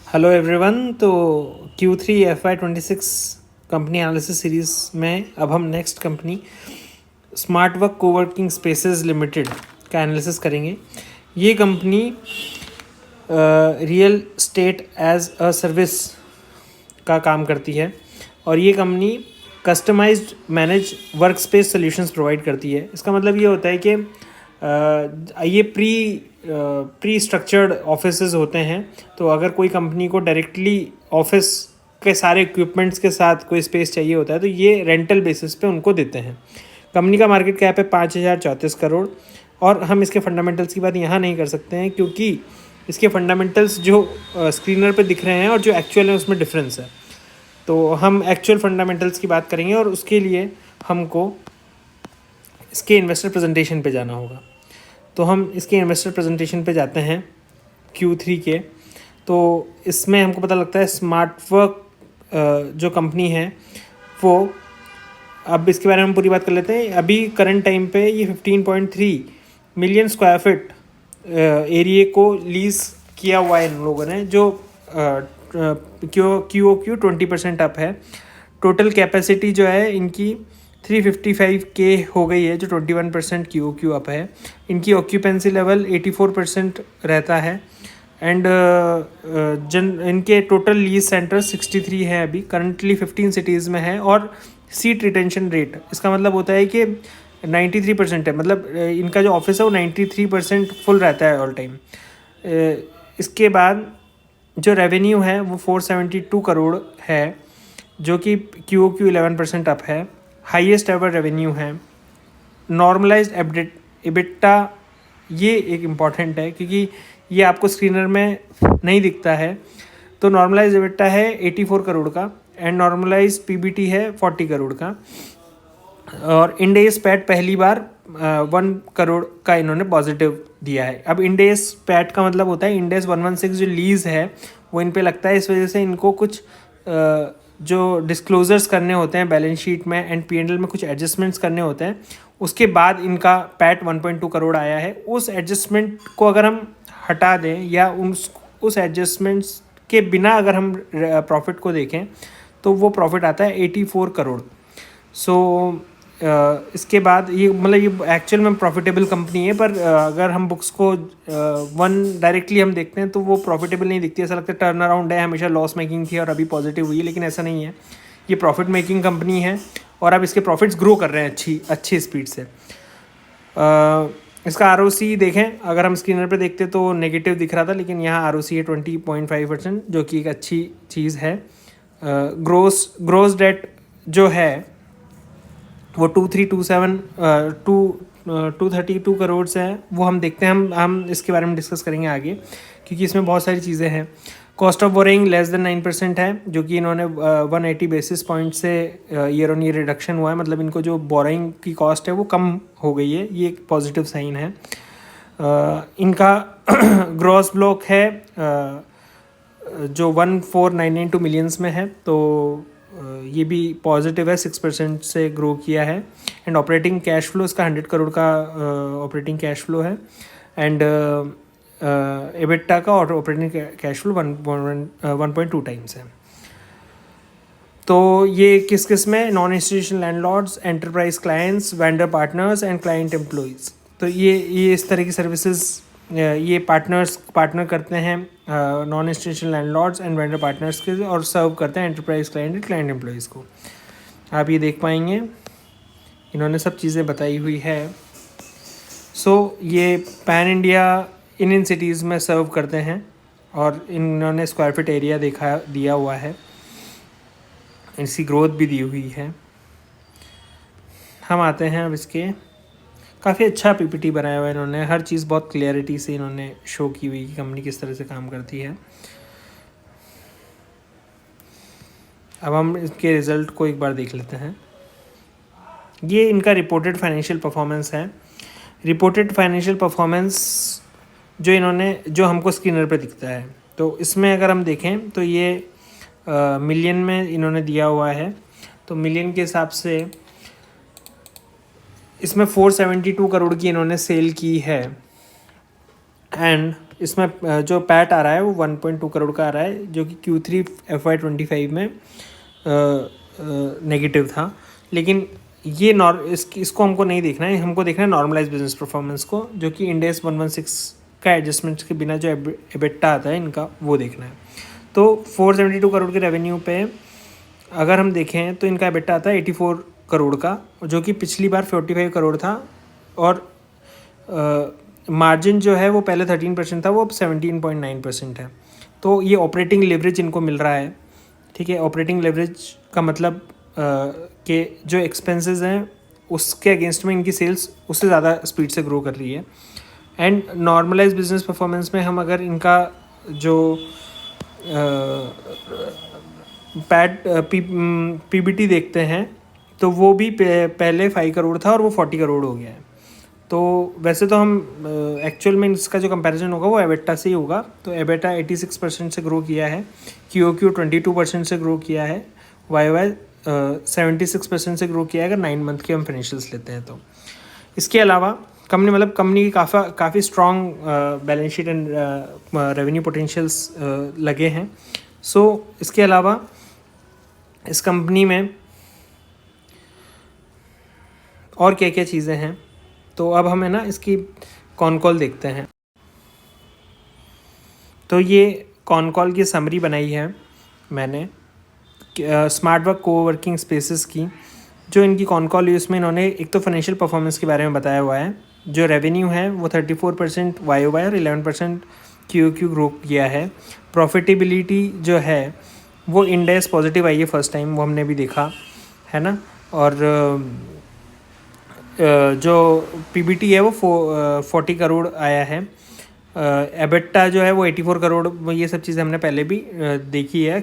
Hello everyone. तो Q3 FY26 company analysis series में अब हम next company smart work coworking spaces limited का एनालिसिस करेंगे। ये company real estate as a service का काम करती है और ये company customised manage work space solutions provide करती है। इसका मतलब ये होता है कि ये प्री स्ट्रक्चर्ड ऑफिसेज होते हैं। तो अगर कोई कंपनी को डायरेक्टली ऑफिस के सारे इक्विपमेंट्स के साथ कोई स्पेस चाहिए होता है तो ये रेंटल बेसिस पे उनको देते हैं। कंपनी का मार्केट कैप है 5,034 करोड़। और हम इसके फंडामेंटल्स की बात यहाँ नहीं कर सकते हैं क्योंकि इसके फंडामेंटल्स जो स्क्रीनर पे दिख रहे हैं और जो एक्चुअल है उसमें डिफरेंस है। तो हम एक्चुअल फंडामेंटल्स की बात करेंगे और उसके लिए हमको इसके इन्वेस्टर प्रेजेंटेशन पे जाना होगा। तो हम इसके इन्वेस्टर प्रेजेंटेशन पे जाते हैं Q3 के। तो इसमें हमको पता लगता है स्मार्ट वर्क जो कंपनी है वो, अब इसके बारे में हम पूरी बात कर लेते हैं। अभी करंट टाइम पे ये 15.3 मिलियन स्क्वायर फीट एरिया को लीज किया हुआ है इन लोगों ने, जो QOQ 20% अप है। टोटल कैपेसिटी जो है इनकी 355K हो गई है, जो 21% QOQ अप है। इनकी ऑक्यूपेंसी लेवल 84% रहता है। एंड इनके टोटल लीज सेंटर 63 है, अभी करंटली 15 सिटीज़ में है। और सीट रिटेंशन रेट, इसका मतलब होता है कि 93% है, मतलब इनका जो ऑफिस है वो 93% फुल रहता है ऑल टाइम। इसके बाद जो रेवेन्यू है वो 472 करोड़ है, जो कि QOQ 11% अप है। हाईएस्ट एवर रेवेन्यू है। नॉर्मलाइज्ड एबिटा, ये एक इम्पॉर्टेंट है क्योंकि ये आपको स्क्रीनर में नहीं दिखता है। तो नॉर्मलाइज्ड एबिटा है 84 करोड़ का एंड नॉर्मलाइज्ड PBT है 40 करोड़ का। और इंड एस पैट पहली बार 1 करोड़ का इन्होंने पॉजिटिव दिया है। अब इंड एस पैट का मतलब होता है इंड एस 116 जो लीज है वो इन पे लगता है। इस वजह से इनको कुछ जो डिस्क्लोजर्स करने होते हैं बैलेंस शीट में एंड P&L में कुछ एडजस्टमेंट्स करने होते हैं, उसके बाद इनका पैट 1.2 करोड़ आया है। उस एडजस्टमेंट को अगर हम हटा दें या उस एडजस्टमेंट्स के बिना अगर हम प्रॉफिट को देखें तो वो प्रॉफिट आता है 84 करोड़। सो इसके बाद ये मतलब ये एक्चुअल में प्रॉफिटेबल कंपनी है, पर अगर हम बुक्स को डायरेक्टली हम देखते हैं तो वो प्रॉफिटेबल नहीं दिखती। ऐसा लगता है टर्न अराउंड है, हमेशा लॉस मेकिंग थी और अभी पॉजिटिव हुई है, लेकिन ऐसा नहीं है। ये प्रॉफिट मेकिंग कंपनी है और अब इसके प्रॉफिट्स ग्रो कर रहे हैं अच्छी स्पीड से। इसका ROC देखें, अगर हम स्क्रीनर पे देखते तो नेगेटिव दिख रहा था, लेकिन यहाँ ROC है 20.5%, जो कि एक अच्छी चीज़ है। ग्रोस डेट जो है वो 232 करोड़ से है। वो हम देखते हैं, हम इसके बारे में डिस्कस करेंगे आगे क्योंकि इसमें बहुत सारी चीज़ें हैं। Cost of boring less than 9% है, जो कि इन्होंने 180 बेसिस पॉइंट से ईयर ऑन ईयर रिडक्शन हुआ है। मतलब इनको जो बोरिंग की कॉस्ट है वो कम हो गई है, ये एक पॉजिटिव साइन है। इनका ग्रॉस ब्लॉक है जो 14,992 मिलियंस में है, तो ये भी पॉजिटिव है, 6% से ग्रो किया है। एंड ऑपरेटिंग कैश फ्लो इसका 100 करोड़ का ऑपरेटिंग कैश फ्लो है। एंड एबिटा का और ऑपरेटिंग कैश फ्लो 1.2 टाइम्स है। तो ये किस किस में, non institutional landlords, enterprise clients, vendor partners and client employees. तो ये इस तरह की सर्विसेज ये पार्टनर करते हैं non institutional landlords and vendor partners के, और सर्व करते हैं एंटरप्राइज क्लाइंट एम्प्लॉयज़ को। आप ये देख पाएंगे, इन्होंने सब चीज़ें बताई हुई है। ये पैन इंडिया इन सिटीज़ में सर्व करते हैं और इन्होंने स्क्वायर फीट एरिया दिया हुआ है, इसकी ग्रोथ भी दी हुई है। हम आते हैं अब इसके, काफ़ी अच्छा PPT बनाया हुआ है इन्होंने, हर चीज़ बहुत क्लियरिटी से इन्होंने शो की हुई कि कंपनी किस तरह से काम करती है। अब हम इसके रिज़ल्ट को एक बार देख लेते हैं। ये इनका रिपोर्टेड फाइनेंशियल परफॉर्मेंस है। रिपोर्टेड फाइनेंशियल परफॉर्मेंस जो हमको स्क्रीनर पे दिखता है, तो इसमें अगर हम देखें तो ये मिलियन में इन्होंने दिया हुआ है। तो मिलियन के हिसाब से इसमें 472 करोड़ की इन्होंने सेल की है एंड इसमें जो पैट आ रहा है वो 1.2 करोड़ का आ रहा है, जो कि Q3 FY25 में नेगेटिव था। लेकिन ये इसको हमको नहीं देखना है, हमको देखना है नॉर्मलाइज बिजनेस परफॉर्मेंस को, जो कि इंड AS 116 का एडजस्टमेंट्स के बिना जो एबिटा आता है इनका, वो देखना है। तो 472 करोड़ के रेवेन्यू पे अगर हम देखें तो इनका एबिटा आता है 84 करोड़ का, जो कि पिछली बार 45 करोड़ था। और मार्जिन जो है वो पहले 13% था, वो अब 17.9% है। तो ये ऑपरेटिंग लेवरेज इनको मिल रहा है, ठीक है। ऑपरेटिंग लेवरेज का मतलब कि जो एक्सपेंसेस हैं उसके अगेंस्ट में इनकी सेल्स उससे ज़्यादा स्पीड से ग्रो कर रही है। एंड नॉर्मलाइज बिजनेस परफॉर्मेंस में हम अगर इनका जो PBT देखते हैं तो वो भी पहले 5 करोड़ था और वो 40 करोड़ हो गया है। तो वैसे तो हम एक्चुअल में इसका जो कंपैरिजन होगा वो एबिटा से ही होगा। तो एबिटा 86% से ग्रो किया है, QOQ 22% से ग्रो किया है, YOY 76% से ग्रो किया है अगर 9 मंथ के हम फाइनेंशियल्स लेते हैं तो। इसके अलावा कंपनी की काफ़ी strong balance sheet and revenue potentials लगे हैं। सो इसके अलावा इस कंपनी में और क्या क्या चीज़ें हैं, तो अब हमें ना इसकी कॉल देखते हैं। तो ये कॉल की समरी बनाई है मैंने स्मार्ट वर्क कोवर्किंग स्पेसेस की। जो इनकी कॉल उसमें इन्होंने एक तो फाइनेंशियल परफॉर्मेंस के बारे में बताया हुआ है। जो रेवेन्यू है वो 34% YOY और 11% QOQ ग्रो किया है। प्रॉफिटेबिलिटी जो है वो इंड AS पॉजिटिव आई है फर्स्ट टाइम, वो हमने भी देखा है ना। और जो PBT है वो 40 करोड़ आया है। एबिटा जो है वो 84 करोड़, ये सब चीज़ें हमने पहले भी देखी है।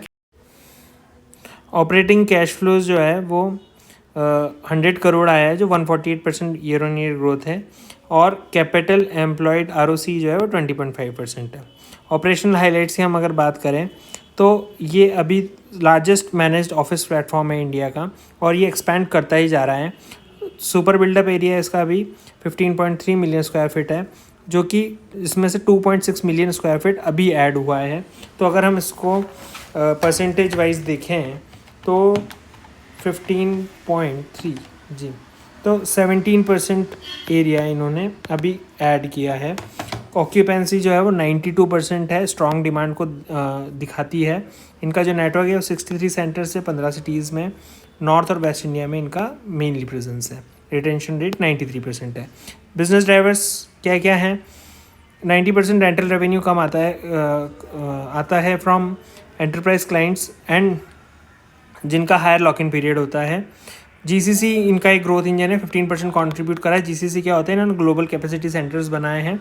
ऑपरेटिंग कैश फ्लोज जो है वो 100 करोड़ आया है, जो 148% ईयर ऑन ईयर ग्रोथ है। और कैपिटल एम्प्लॉयड ROC जो है वो 20.5% है। ऑपरेशनल हाइलाइट्स की हम अगर बात करें तो ये अभी लार्जेस्ट मैनेज्ड ऑफिस प्लेटफॉर्म है इंडिया का, और ये एक्सपैंड करता ही जा रहा है। सुपर बिल्डअप एरिया इसका अभी 15.3 मिलियन स्क्वायर फीट है, जो कि इसमें से 2.6 मिलियन स्क्वायर फीट अभी ऐड हुआ है। तो अगर हम इसको परसेंटेज वाइज देखें तो 15.3 जी, तो 17% एरिया इन्होंने अभी ऐड किया है। ऑक्यूपेंसी जो है वो 92% है, स्ट्रॉन्ग डिमांड को दिखाती है। इनका जो नेटवर्क है वो 63 सेंटर्स से 15 सिटीज़ में नॉर्थ और वेस्ट इंडिया में इनका मेनली प्रेजेंस है। रिटेंशन रेट 93% है। बिजनेस ड्राइवर्स क्या क्या हैं? 90% रेंटल रेवेन्यू कम आता है फ्रॉम एंटरप्राइज क्लाइंट्स एंड जिनका हायर लॉक इन पीरियड होता है। GCC इनका एक ग्रोथ इंजन है, 15% कंट्रीब्यूट करा है। GCC क्या होता है, इन्होंने ग्लोबल कैपेसिटी सेंटर्स बनाए हैं,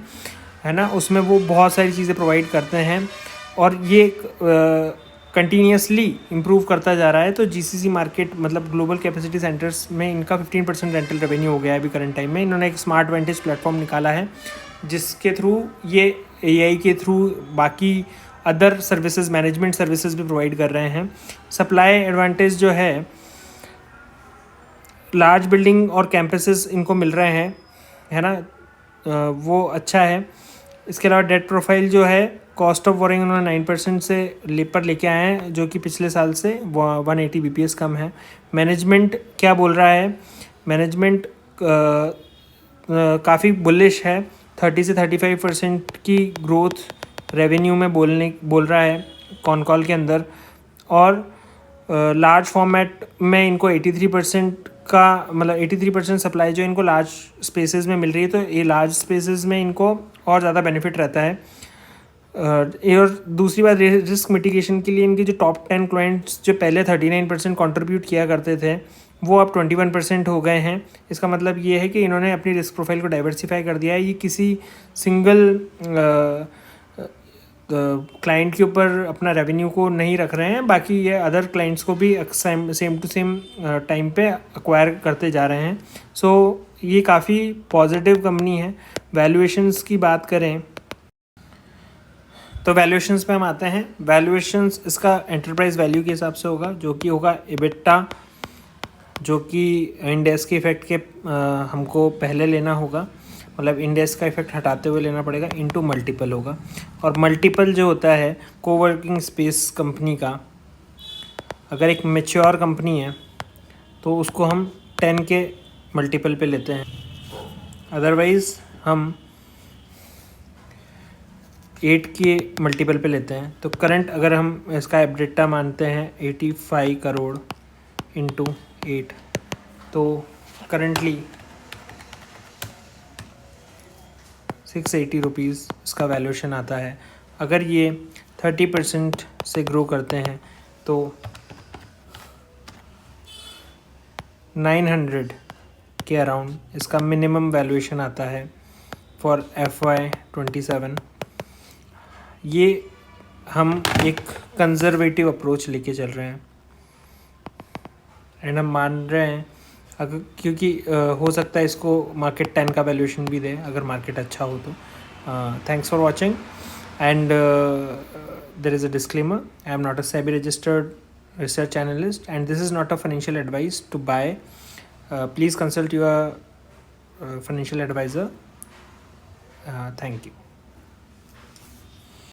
है ना। उसमें वो बहुत सारी चीज़ें प्रोवाइड करते हैं और ये कंटिन्यूसली इम्प्रूव करता जा रहा है। तो GCC मार्केट मतलब ग्लोबल कैपेसिटी सेंटर्स में इनका 15% रेंटल रेवेन्यू हो गया है अभी करंट टाइम में। इन्होंने एक स्मार्ट वेंटेज प्लेटफॉर्म निकाला है, जिसके थ्रू ये AI के थ्रू बाकी अदर सर्विसेज, मैनेजमेंट सर्विसेज भी प्रोवाइड कर रहे हैं। सप्लाई एडवांटेज जो है, लार्ज बिल्डिंग और कैंपसेस इनको मिल रहे हैं, है ना, वो अच्छा है। इसके अलावा डेट प्रोफाइल जो है, कॉस्ट ऑफ बोरिंग उन्होंने 9% से लेके आए हैं, जो कि पिछले साल से 180 BPS कम है। मैनेजमेंट क्या बोल रहा है? मैनेजमेंट काफ़ी बुलिश है, 30 से 35% की ग्रोथ रेवेन्यू में बोल रहा है कॉल के अंदर। और लार्ज फॉर्मेट में इनको 83% का मतलब 83% सप्लाई जो इनको लार्ज स्पेसेस में मिल रही है। तो ये लार्ज स्पेसेस में इनको और ज़्यादा बेनिफिट रहता है। और दूसरी बात, रिस्क मिटिगेशन के लिए इनके जो टॉप 10 क्लाइंट्स जो पहले 39% कंट्रीब्यूट किया करते थे, वो अब 21% हो गए हैं। इसका मतलब ये है कि इन्होंने अपनी रिस्क प्रोफाइल को डाइवर्सिफाई कर दिया है। ये किसी सिंगल क्लाइंट के ऊपर अपना रेवेन्यू को नहीं रख रहे हैं, बाकी ये अदर क्लाइंट्स को भी सेम टू सेम टाइम पे एक्वायर करते जा रहे हैं। सो ये काफ़ी पॉजिटिव कंपनी है। वैल्यूएशंस की बात करें तो वैल्यूएशंस पे हम आते हैं। वैल्यूएशंस इसका एंटरप्राइज वैल्यू के हिसाब से होगा, जो कि होगा एबिटा, जो कि इंड AS के इफेक्ट के हमको पहले लेना होगा। मतलब इंडेक्स का इफेक्ट हटाते हुए लेना पड़ेगा, इनटू मल्टीपल होगा। और मल्टीपल जो होता है कोवर्किंग स्पेस कंपनी का, अगर एक मैच्योर कंपनी है तो उसको हम 10 के मल्टीपल पे लेते हैं, अदरवाइज़ हम 8 के मल्टीपल पे लेते हैं। तो करंट अगर हम इसका एब्रेटा मानते हैं 85 करोड़ इंटू 8, तो करंटली 680 रुपीज़ इसका वैल्यूएशन आता है। अगर ये 30% से ग्रो करते हैं तो 900 के अराउंड इसका मिनिमम वैल्यूएशन आता है फॉर FY27। ये हम एक कंजर्वेटिव अप्रोच लेके चल रहे हैं एंड हम मान रहे हैं अगर, क्योंकि हो सकता है इसको मार्केट 10 का वैल्यूएशन भी दे अगर मार्केट अच्छा हो तो। Thanks for watching and there is a disclaimer, I am not a SEBI registered research analyst and this is not a financial advice to buy. Please consult your financial advisor. Thank you.